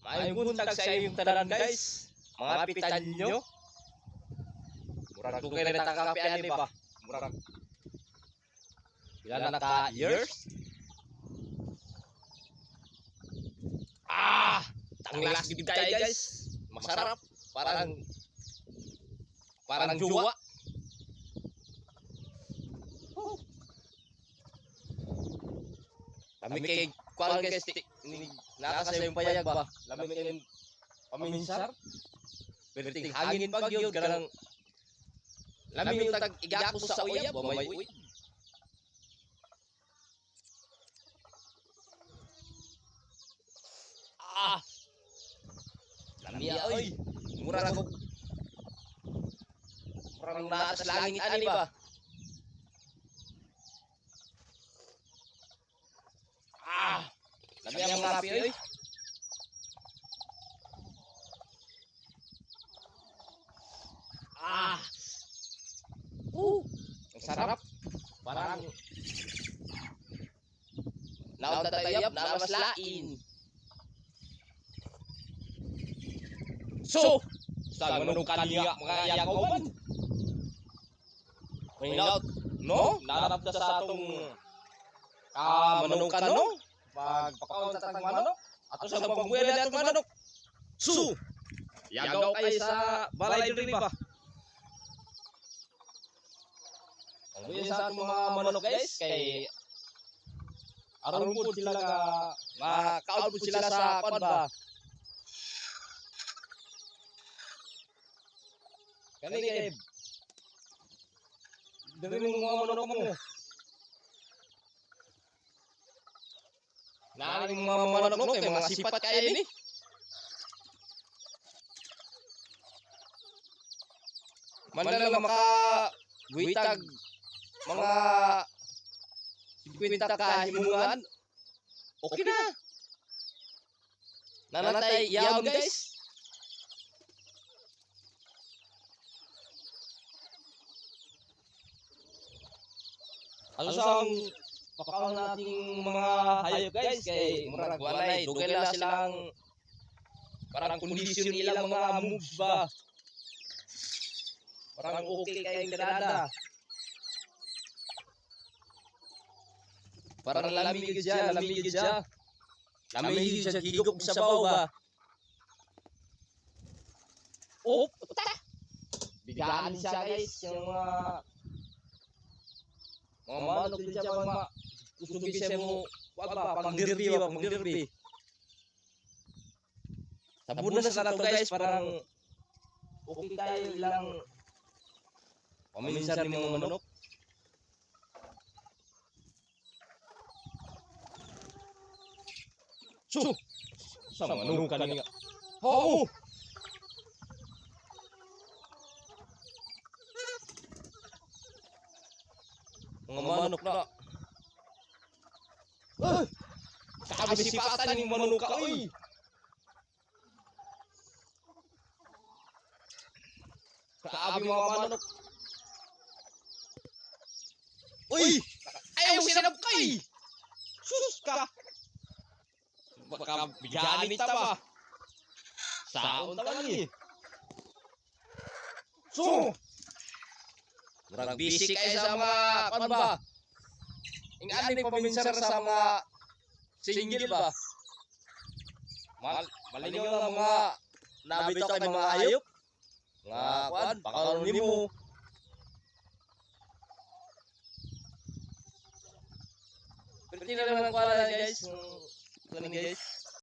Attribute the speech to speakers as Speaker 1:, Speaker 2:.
Speaker 1: May buntag sa iyong tanan guys. Mga pitan nyo. Murag dugay na takapian ni ba? Murag ilan na ka years? Tanglas gid kayo guys. Masarap. Parang juwa. Lami kay kuan guys, nakasayong payag ba? Lami kay paminsar. Berting hangin pag yun kanang lami yung tag igapos sa uyab ba may uy. Lami oy. Mura ko. Murang naas langit ani ba? Lami ang rapi oy. Ang sarap. Parang naon tatayap na mas lain. So, sa manong kaniya mga yakawan. May naot, no? Nanap na sa atong manong kano. Pagpakaon sa tang manok. Ato sa pagbuhay na itong manok. So, yagaw kayo sa balay diri ba? Ang buhay sa atong mga manok guys, kay aron po sila makaon po sila sa kwan ba? Kani kay diri mong mga manok mo. Naaning mga manok mo kay mga sipat kaya ni. Manda lang makabuitag mga 50 ka himungan. Okay na. Nanatay yaon guys. Ano sa pakaon nating mga hayop guys kay murag walay dugay na silang parang kondisyon ilang mga moves ba. Parang okay kayong tirada. Parang lamig siya. Lamig siya higop sa baw ba. Bigaan siya guys yung mga manok din siya mga gusto siya mo pang-derby. Sabon na sa nato guys parang okay tayo ilang paminsan ni mga manok. So, sa manok kanina. Mga manok na. Sabi sipatan ni manok ka oy. Sabi mga manok. Uy! Ayaw sinab kay. Sus ka. Baka bigyan ni ta ba? Saon ta ni. So, murag busy kayo sa mga kan ba? Ingani paminsar sa mga single ba? Malingaw na mga nabitaw kay mga hayop. Nga kan, pakaon nimo. Perti na lang kuala guys. Kunin guys.